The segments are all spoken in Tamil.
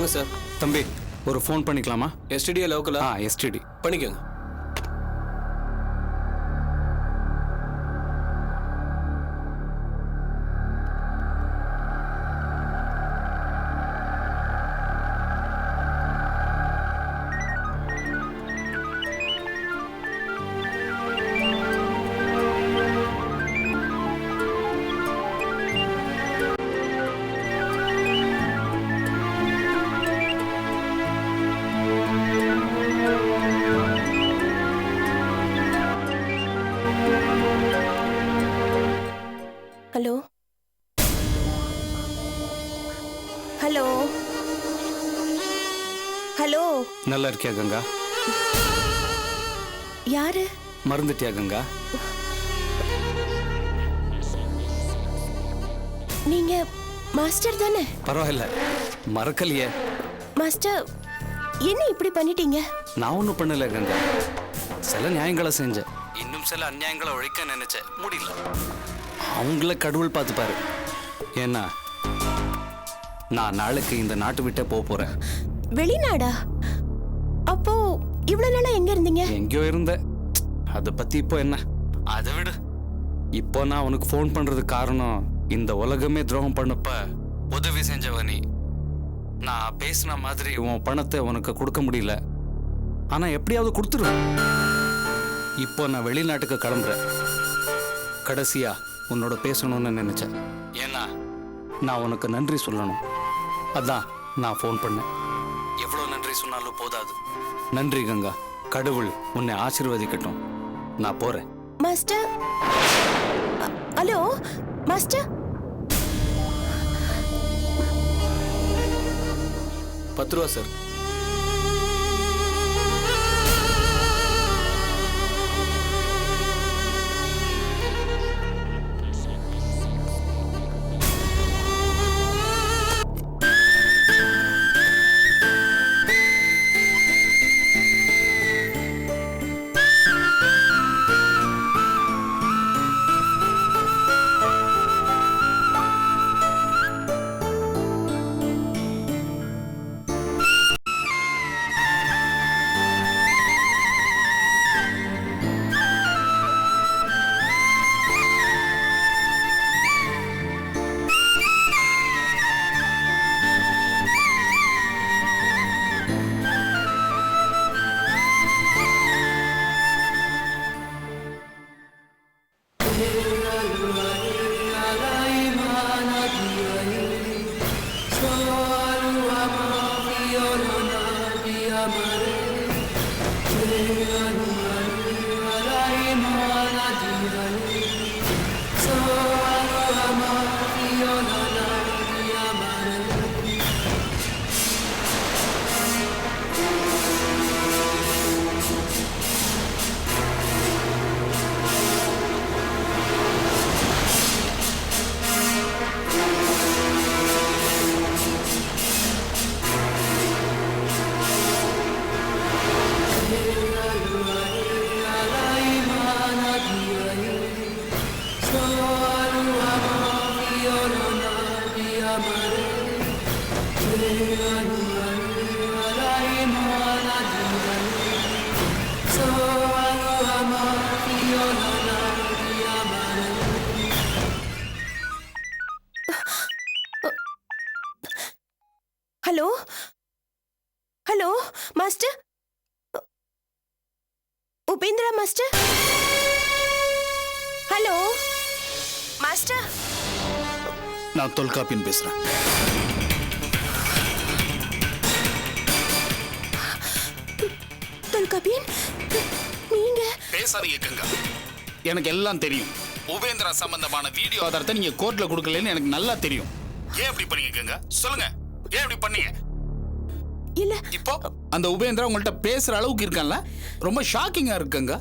வாங்க சார். தம்பி ஒரு ஃபோன் பண்ணிக்கலாமா? எஸ்டிடியா லோக்கலா? எஸ்டிடி பண்ணிக்கோங்க. Hello hello hello. நல்லா இருக்கியா கங்கா? யாரு? மறந்துட்டியா கங்கா? நீங்க மாஸ்டர் தானே? பரவாயில்ல, மறக்கலையே. மாஸ்டர், என்ன இப்படி பண்ணிட்டீங்க? நான் ஒன்றும் பண்ணல கங்கா. சில நியாயங்களை செஞ்சேன், இன்னும் சில அநியாயங்களை ஒழிக்க நினைச்சேன், முடியல. அவங்கள கடவுள் பார்த்துப்பாரு. ஏன்னா நான் நாளைக்கு இந்த நாட்டு விட்டே போறேன். வெளிநாடா? அப்போ இவ்வளவு நாளா எங்க இருந்தீங்க? எங்கேயோ இருந்தேன், அதை பத்தி இப்போ என்ன, அதை விடு. இப்போ நான் உனக்கு ஃபோன் பண்றது காரணம், இந்த உலகமே துரோகம் பண்ணப்ப உதவி செஞ்சவ நீ. நான் பேசின மாதிரி உன் பணத்தை உனக்கு கொடுக்க முடியல, ஆனா எப்படியாவது கொடுத்துருவேன். இப்போ நான் வெளிநாட்டுக்கு கிளம்புறேன். கடைசியா உன்னோட பேசணும்னு நினைச்சேன். ஏன்னா நான் உனக்கு நன்றி சொல்லணும், அதான் நான் ஃபோன் பண்ணேன். எவ்வளோ நன்றி சொன்னாலும் போதாது. நன்றி கங்கா, கடவுள் உன்னை ஆசீர்வதிக்கட்டும். நான் போறேன். Master, hello master. 10 ரூபா sir. Hello hello master, Upendra master. Hello master. நான் தொல்காப்பியன் பேசுறேன். தொல்காப்பியன், நீங்க? பேசாதீங்க கங்கா, எனக்கு எல்லாம் தெரியும். உபேந்திரா சம்பந்தமான வீடியோ ஆதாரத்தை நீங்க கோர்ட்ல கொடுக்கலன்னு எனக்கு நல்லா தெரியும். ஏன் இப்படி பண்ணீங்க கங்கா? சொல்லுங்க, ஏன் இப்படி பண்ணீங்க? இல்ல, இப்போ அந்த உபேந்திரா உங்கள்ட்ட பேசுற அளவுக்கு இருக்கான்ல, ரொம்ப ஷாக்கிங்கா இருக்குங்க.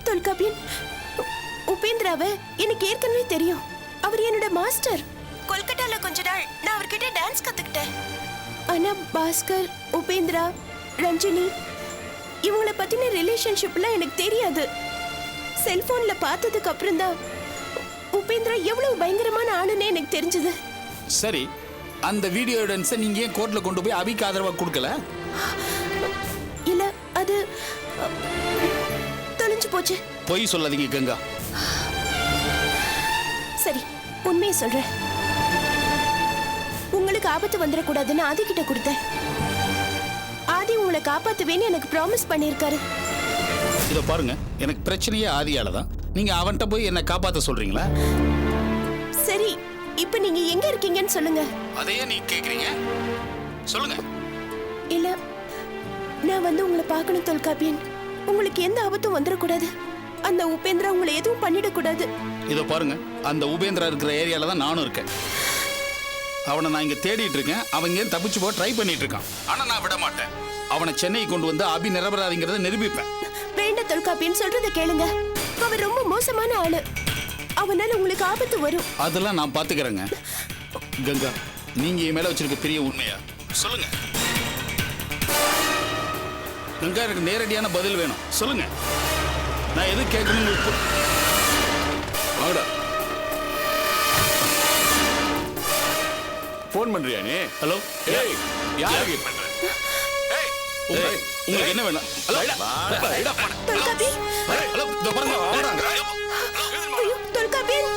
தொல்காப்பியன், உபேந்திராவை எனக்கு ஏற்கனவே தெரியும். அவர் என்னோட மாஸ்டர். கொல்கட்டால கொஞ்ச நாள் நான் அவர்கிட்ட டான்ஸ் கத்துக்கிட்டேன். ஆனா பாஸ்கர், உபேந்திரா, ரஞ்சினி இவங்களை பத்தின ரிலேஷன்ஷிப்லாம் எனக்கு தெரியாது. செல்போன்ல பார்த்ததுக்கு அப்புறம் தான் உபேந்திரா எவ்வளவு பயங்கரமான ஆளுன்னு எனக்கு தெரிஞ்சது. சரி, அந்த வீடியோ எவிடன்ஸை நீங்க ஏன் கோர்ட்ல கொண்டு போய் அபிக்கு ஆதரவா கொடுக்கல? இல்ல அது தொலைஞ்சு போச்சு. பொய் சொல்லாதீங்க கங்கா. சரி, உண்மையை சொல்றேன். உங்களுக்கு ஆபத்து வந்துடக்கூடாதுன்னு ஆதி கிட்ட கொடுத்தேன். ஆதி உங்களை காப்பாத்துவேன்னு எனக்கு ப்ராமிஸ் பண்ணியிருக்காரு. இதை பாருங்க, எனக்கு பிரச்சனையே ஆதியால தான். நீங்க அவன்கிட்ட போய் என்ன காப்பாத்த சொல்றீங்களா? சரி, இப்ப நீங்க எங்க இருக்கீங்கன்னு சொல்லுங்க. அதையே நீ கேக்குறீங்க, சொல்லுங்க. இல்ல, நான் வந்து உங்களை பார்க்கணும் தொல்காப்பியன். உங்களுக்கு எந்த ஆபத்தும் வந்துடக்கூடாது. அந்த உபேந்திரா உங்களை எதுவும் பண்ணிடக்கூடாது. இதோ பாருங்க, அந்த உபேந்திரா இருக்கிற ஏரியால தான் நானும் இருக்கேன். அவனை நான் இங்க தேடிட்டு இருக்கேன். அவங்க தப்பிச்சு போக ட்ரை பண்ணிட்டு இருக்கான். ஆனா நான் விட மாட்டேன். அவனை சென்னை கொண்டு வந்து அபி நிரபராதிங்கிறத நிரூபிப்பேன். வேண்ட தொல்காப்பியன் சொல்றத கேளுங்க. அவன் ரொம்ப மோசமான ஆளு. அவனால உங்களுக்கு ஆபத்து வரும். அதெல்லாம் நான் பாத்துக்கிறேங்க. கங்கா, நீங்க என் மேல வச்சிருக்க பெரிய உண்மையா சொல்லுங்க. கங்கா, எனக்கு நேரடியான பதில் வேணும். சொல்லுங்க. நான் எது கேட்கணும்? போன் பண்றியா நீ? ஹலோ, ஏய் யாருக்கு பண்ற? ஏய் உங்களுக்கு என்ன வேணும்? தொல்காப்பி, ஹலோ, இதோ பாருங்க. ஐயோ, தொல்காப்பியன்.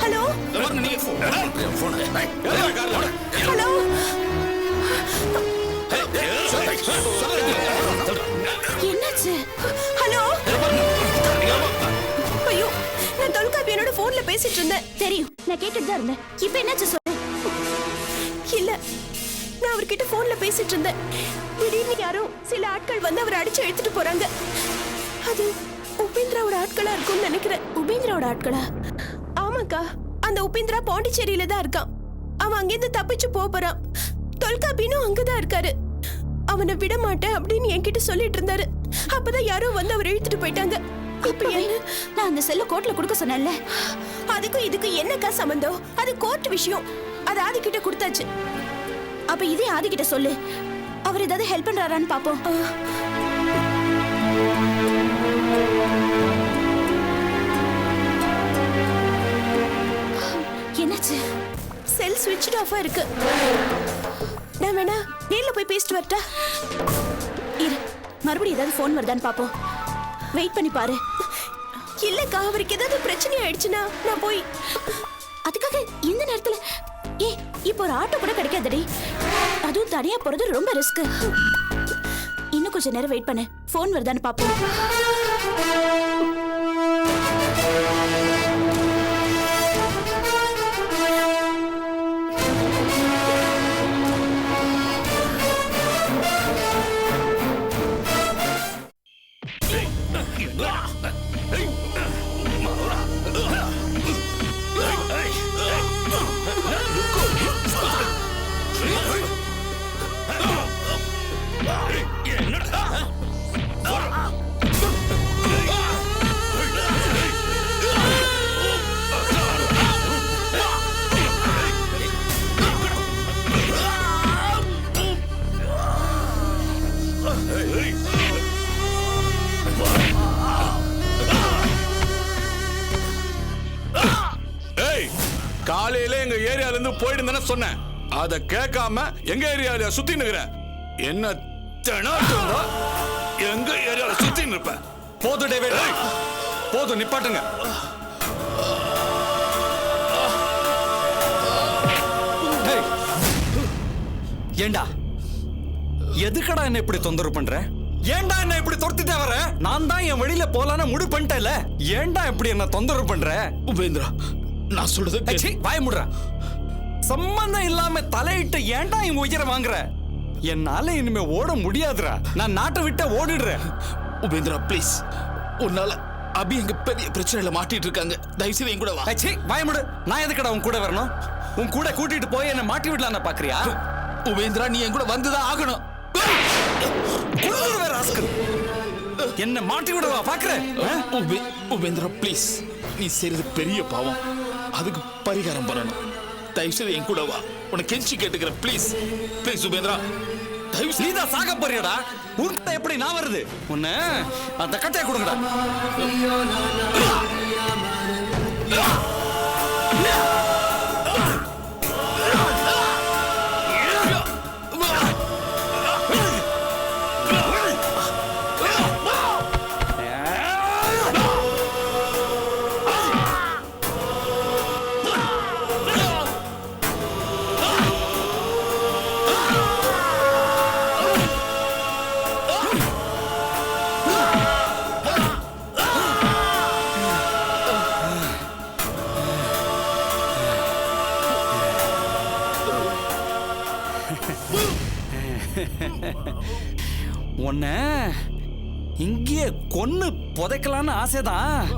ஹலோ, இதோ பாருங்க, நீங்க ஹலோ. என்னாச்சு? ஹலோ. ஐயோ, நான் தொல்காப்பியனோட போன்ல பேசிட்டு இருந்தேன். தெரியும், நான் கேட்டுட்டு தான் இருந்தேன். இப்போ என்னாச்சு சொல்லு. இல்ல, நான் அவர்கிட்ட போன்ல பேசிட்டு இருந்தேன். திடீர்னு யாரோ சில ஆட்கள் வந்து அவரை அடிச்சு எடுத்துட்டு போறாங்க. அது உபேந்திராவோட ஆட்களா இருக்கும்னு நினைக்கிறேன். உபேந்திராவோட ஆட்களா? ஆமாக்கா, அந்த உபேந்திரா பாண்டிச்சேரியில தான் இருக்கான். அவன் அங்கிருந்து தப்பிச்சு போறான். தொல்காப்பியனும் அங்கதான் இருக்காரு. அவனை விட மாட்டேன் அப்படின்னு என்கிட்ட சொல்லிட்டு இருந்தாரு. அப்பதான் யாரோ வந்து அவர் இழுத்துட்டு போயிட்டாங்க. இப்ப என்ன? நான் அந்த செல்ல கோர்ட்ல கொடுக்க சொன்னேன்ல, அதுக்கும் இதுக்கு என்னக்கா சம்பந்தம்? அது கோர்ட் விஷயம். அது ஆதி கிட்ட கொடுத்தாச்சு. அப்ப இதே ஆதி கிட்ட சொல்லு. அவர் ஏதாவது ஹெல்ப் பண்றாரான்னு பாப்போம். என்னாச்சு? செல் ஸ்விட்ச் ஆஃபா இருக்கு. நான் வேணா நேர்ல போய் பேசிட்டு வரட்டா? இரு, மறுபடியும் ஏதாவது ஃபோன் வருதான்னு பாப்போம். வெயிட் பண்ணி பாரு. இல்லக்கா, அவருக்கு ஏதாவது பிரச்சனை ஆயிடுச்சுன்னா நான் போய். அதுக்காக இந்த நேரத்துல இப்போ ஒரு ஆட்டோ கூட கிடைக்காதடி. அதுவும் தனியா போறது ரொம்ப ரிஸ்க். இன்னும் கொஞ்சம் நேரம் வெயிட் பண்ணு. ஃபோன் வருதான்னு பாப்போம். காலையில எங்க ஏரியால இருந்து போயிட்டு சொன்னேன். அத கேட்காம எங்க ஏரியால சுத்தி நிக்கிற. என்ன தெனாட்டா எங்க ஏரியால சுத்தி நிப்ப? போது டேவிட், போது, நிப்பாட்டுங்க. ஏண்டா, எதுக்கடா என்ன இப்படி தொந்தரவு பண்ற? ஏண்டா என்ன இப்படி துரத்திட்டே வர? நான் தான் என் வழியில போலான்னு முடிவு பண்ணிட்டேன்ல. ஏண்டா இப்படி என்ன தொந்தரவு பண்ற? உபேந்திரா, நான் சொல்றது வாய முடுற. சம்பந்தம் இல்லாம தலையிட்டு ஏண்டா இவன் உயிரை வாங்குற? என்னால இனிமே ஓட முடியாதுடா. நான் நாட்டை விட்டு ஓடிடுறேன். உபேந்திரா, ப்ளீஸ், உன்னால அபி எங்க பெரிய பிரச்சனையில மாட்டிட்டு இருக்காங்க. தயவு செய்து என் கூட வா. வாய முடு. நான் எதுக்கடா உன் கூட வரணும்? உன் கூட கூட்டிட்டு போய் என்ன மாட்டி விடலாம் பாக்குறியா? உபேந்திரா, நீ என் கூட வந்துதான் ஆகணும். என்ன மாட்டி விடவா பாக்குற? உபேந்திரா, ப்ளீஸ், நீ செய்யறது பெரிய பாவம். அதுக்கு பரிகாரம் பண்ணணும். தயவு செய்து என் கூட வா. உனக்கு கெஞ்சி கேட்டுக்கிறேன். ப்ளீஸ் ப்ளீஸ் உபேந்திரா, தயவு செய்து. நீதான் சாக போறியடா. உன்கிட்ட எப்படி நான் வருது? உன்ன அந்த கட்டையை கொடுங்கடா. உன்ன இங்கேயே கொன்னு புதைக்கலான்னு ஆசைதான்.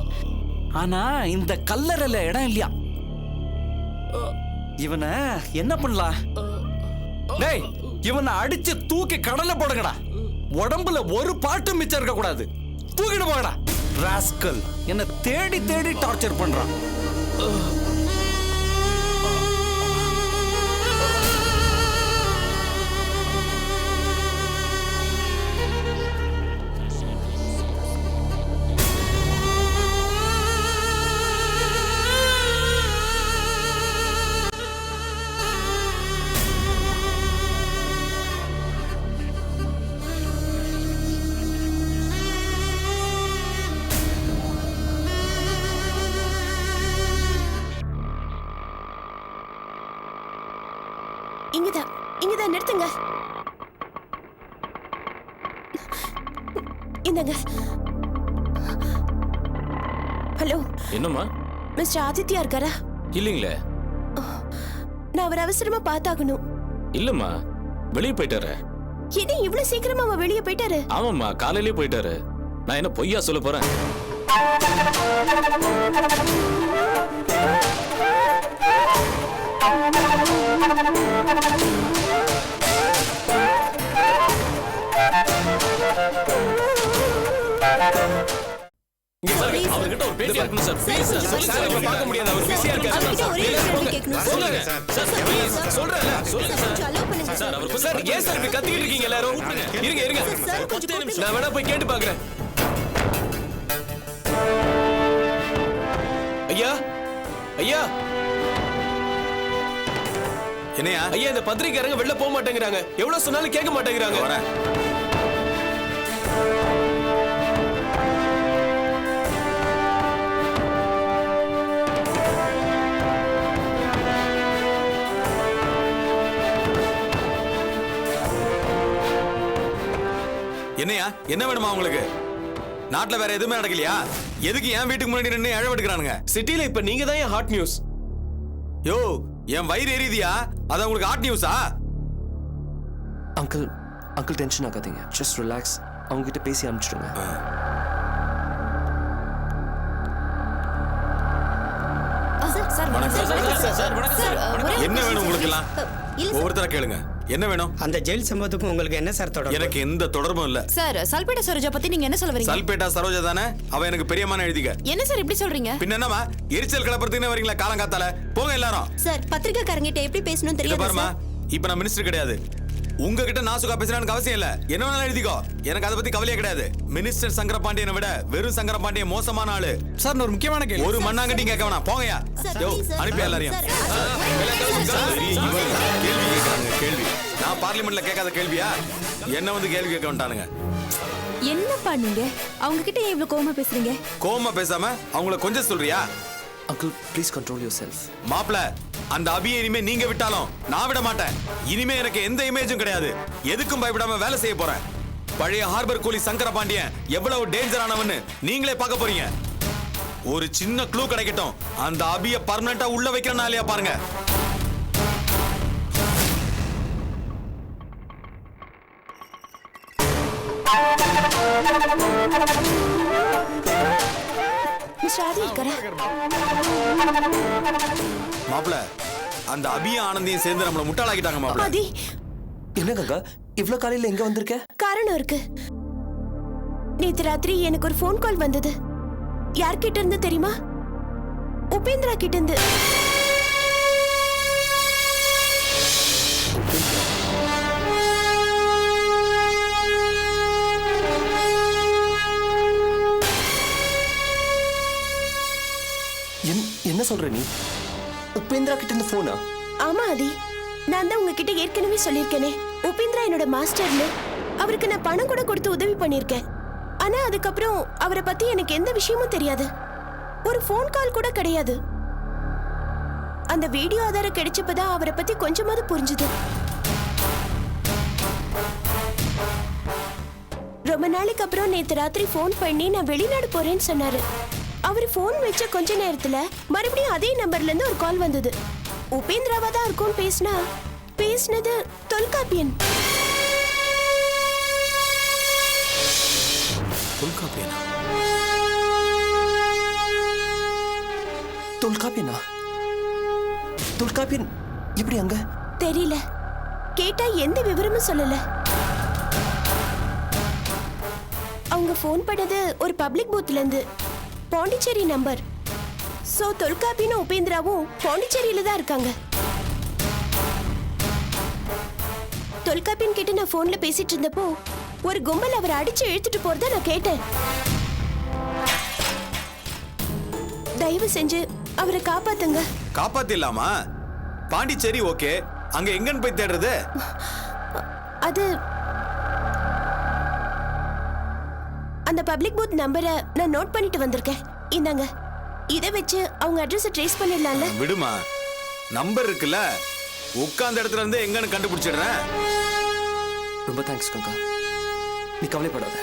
ஆனா இந்த கல்லறையில இடம் இல்லையா. இவனை என்ன பண்ணலாம்? டேய், இவனை அடிச்சு தூக்கி கடல்ல போடுங்கடா. உடம்புல ஒரு பாட்டு மிச்சம் இருக்க கூடாது. தூக்கிட்டு போங்கடா. ராஸ்கல் என்ன தேடி தேடி டார்ச்சர் பண்றான். இங்கதான் நிறுத்துங்க. இந்தங்க. ஹலோ. என்னம்மா? மிஸ்டர் ஆதித்யா இருக்காரா? இல்லீங்களே. நான் அவர் அவசரமா பார்த்தாகணும். இல்லம்மா, வெளியே போயிட்டாரு. என்ன இவ்வளவு சீக்கிரமா அவன் வெளியே போயிட்டாரு? ஆமாம்மா, காலையிலேயே போயிட்டாரு. நான் என்ன பொய்யா சொல்ல போறேன்? அவர்கிட்ட ஒரு பேட்டி இருக்கணும் சார். ப்ளீஸ் சார், சொல்லுங்க சார். இப்ப பார்க்க முடியாது, அவர் பிஸியா இருக்காரு. சொல்லுங்க சார், ப்ளீஸ் சொல்றேன்ல, சொல்லுங்க சார். சார், அவர் சார், ஏன் சார் இப்படி கத்திட்டு இருக்கீங்க எல்லாரும்? இருங்க நான் வேணா போய் கேட்டு பார்க்கறேன். ஐயா ஐயா என்னையா? ஐயா, இந்த பத்திரிக்கையாரங்க வெளில போக மாட்டேங்கிறாங்க. எவ்வளவு சொன்னாலும் கேட்க மாட்டேங்கிறாங்க. என்னையா? என்ன வேணுமா உங்களுக்கு? நாட்டுல வேற எதுவுமே நடக்கலையா? எதுக்கு என் வீட்டுக்கு முன்னாடி நின்று அழவெடுக்கிறானுங்க? சிட்டில இப்ப நீங்க தான் ஹாட் நியூஸ். யோ, என் வயிறு எரியுதியா? அது உங்களுக்கு ஹாட் நியூஸா? அங்கிள் டென்ஷன் ஆகாதீங்க. Just relax. அவங்க கிட்ட பேசி அனுப்பிச்சிடுங்க. என்ன வேணும் உங்களுக்கு எல்லாம்? ஒவ்வொருத்தர கேளுங்க. என்ன வேணும்? அந்த ஜெயில் சம்பவத்துக்கும் உங்களுக்கு என்ன சார் தொடர்பு? எனக்கு எந்த தொடர்பும் இல்ல சார். சல்பேட்டா சரோஜா பத்தி நீங்க என்ன சொல்ல வரீங்க? சல்பேட்டா சரோஜா தானே? அவ எனக்கு பெரியமான எழுதிக்க. என்ன சார் இப்படி சொல்றீங்க? பின்ன என்னமா எரிச்சல் கிளப்புறதுன்னு வரீங்களா காலங்காத்தால? போங்க எல்லாரும். சார், பத்திரிக்கைக்காரங்கிட்ட எப்படி பேசணும் இத தெரியாது பாருமா, சார். இப்ப நான் மினிஸ்டர் கிடையாது. உங்ககிட்ட நாசுகா பேசணும்னு அவசியம் இல்ல. என்ன வேணாலும் எழுதிக்கோ, எனக்கு அதை பத்தி கவலையே கிடையாது. மினிஸ்டர் சங்கரபாண்டியனை விட வெறும் சங்கரபாண்டியன் மோசமான ஆளு. சார், ஒரு முக்கியமான கேள்வி. ஒரு மண்ணாங்கட்டி கேட்க வேணாம், போங்கயா. யோ, அனுப்பி எல்லாரையும். கேள்வி கேட்கறாங்க, கேள்வி. நான் பார்லிமெண்ட்ல கேட்காத கேள்வியா? என்ன வந்து கேள்வி கேட்க வேண்டானுங்க. என்னப்பா நீங்க அவங்க கிட்ட இவ்வளவு கோவமா பேசுறீங்க? கோவமா பேசாம அவங்கள கொஞ்சம் சொல்றியா? Uncle please control your self. மாப்ள, அந்த அபியை இனிமே நீங்க விட்டாலும் நான் விட மாட்டேன். இனிமே எனக்கு எந்த இமேஜும் கிடையாது. எதுக்கும் பயப்படாம வேலை செய்ய போறேன். பழைய ஹார்பர் கூலி சங்கரபாண்டியன் எவ்வளவு டேஞ்சரானவன்னு நீங்களே பார்க்க போறீங்க. ஒரு சின்ன க்ளூ கிடைக்கட்டும். அந்த அபியை பர்மனண்டா உள்ள வைக்கிறனாலயா பாருங்க. மிஸ்டர் ஆதி இருக்காரா? மாப்ள, அந்த அபிய ஆனந்தியும் சேர்ந்து நம்மள முட்டாளாக்கிட்டாங்க மாப்ள. ஆதி, என்ன கங்கா இவ்ளோ காலையில எங்க வந்திருக்க? காரணம் இருக்கு. நேத்து ராத்திரி எனக்கு ஒரு ஃபோன் கால் வந்தது. யார்கிட்ட இருந்து தெரியுமா? உபேந்திரா கிட்ட இருந்து. என்ன சொல்ற நீ? உபேந்திரா கிட்ட இருந்து போனா? ஆமா ஆதி, நான் தான் உங்ககிட்ட ஏற்கனவே சொல்லியிருக்கேனே, உபேந்திரா என்னோட மாஸ்டர்னு. அவருக்கு நான் பணம் கூட கொடுத்து உதவி பண்ணியிருக்கேன். ஆனா அதுக்கப்புறம் அவரை பத்தி எனக்கு எந்த விஷயமும் தெரியாது. ஒரு ஃபோன் கால் கூட கிடையாது. அந்த வீடியோ ஆதாரம் கிடைச்சப்பதான் அவரை பத்தி கொஞ்சமாவது புரிஞ்சுது. ரொம்ப நாளைக்கு அப்புறம் நேத்து ராத்திரி ஃபோன் பண்ணி நான் வெளிநாடு போறேன்னு சொன்னாரு. அவர் ஃபோன் வச்ச கொஞ்ச நேரத்துல மறுபடியும் அதே நம்பர்ல இருந்து ஒரு கால் வந்தது. உபேந்திராவா தான் இருக்கும்னு பேசினது தொல்காப்பியன். தொல்காப்பியனா? தொல்காப்பியனா? தொல்காப்பியன் எப்படி அங்க? தெரியல. கேட்டா எந்த விவரமும் சொல்லல. அவங்க ஃபோன் பண்ணது ஒரு பப்ளிக் பூத்ல இருந்து, பாண்டிச்சேரி நம்பர். சோ தொல்காப்பியனும் உபேந்திராவும் பாண்டிச்சேரியில தான் இருக்காங்க. தொல்காப்பியன் கிட்ட நான் போன்ல பேசிட்டு இருந்தப்போ ஒரு கும்பல் அவரை அடிச்சு இழுத்துட்டு போறத நான் கேட்டேன். தயவு செஞ்சு அவரை காப்பாத்துங்க. காப்பாத்திடலாமா? பாண்டிச்சேரி ஓகே, அங்க எங்கன்னு போய் தேடுறது? அது அந்த பப்ளிக் பூத் நம்பரை நான் நோட் பண்ணிட்டு வந்திருக்கேன். இந்தாங்க, இதை வச்சு அவங்க அட்ரஸை ட்ரேஸ் பண்ணிடலாம்ல? விடுமா, நம்பர் இருக்குல்ல, உட்கார்ந்த இடத்துல இருந்து எங்கன்னு கண்டுபிடிச்சிடுறேன். ரொம்ப தேங்க்ஸ் கங்கா. நீ கவலைப்படாத,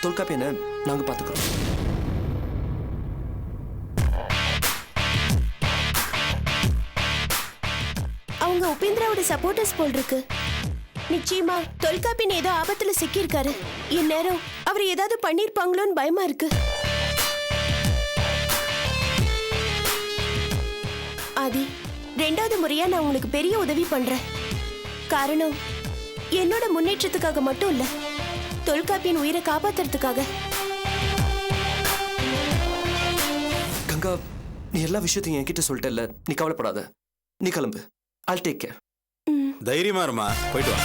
தொல்காப்பியனை நாங்க பாத்துக்கிறோம். அவங்க உபேந்திராவோட சப்போர்ட்டர்ஸ் போல் இருக்கு. நிச்சயமா தொல்காப்பியன் ஏதோ ஆபத்துல சிக்கி இருக்காரு. இந்நேரம் அவர் ஏதாவது பண்ணிருப்பாங்களோன்னு பயமா இருக்கு. ஆதி, 2வது முறையா நான் உங்களுக்கு பெரிய உதவி பண்றேன். காரணம் என்னோட முன்னேற்றத்துக்காக மட்டும் இல்ல, தொல்காப்பியன் உயிரை காப்பாத்துறதுக்காக. கங்கா, நீ எல்லா விஷயத்தையும் என்கிட்ட சொல்லிட்டல, நீ கவலைப்படாத. நீ கிளம்பு. I'll take care. தைரியமா இருமா, போயிட்டு வா.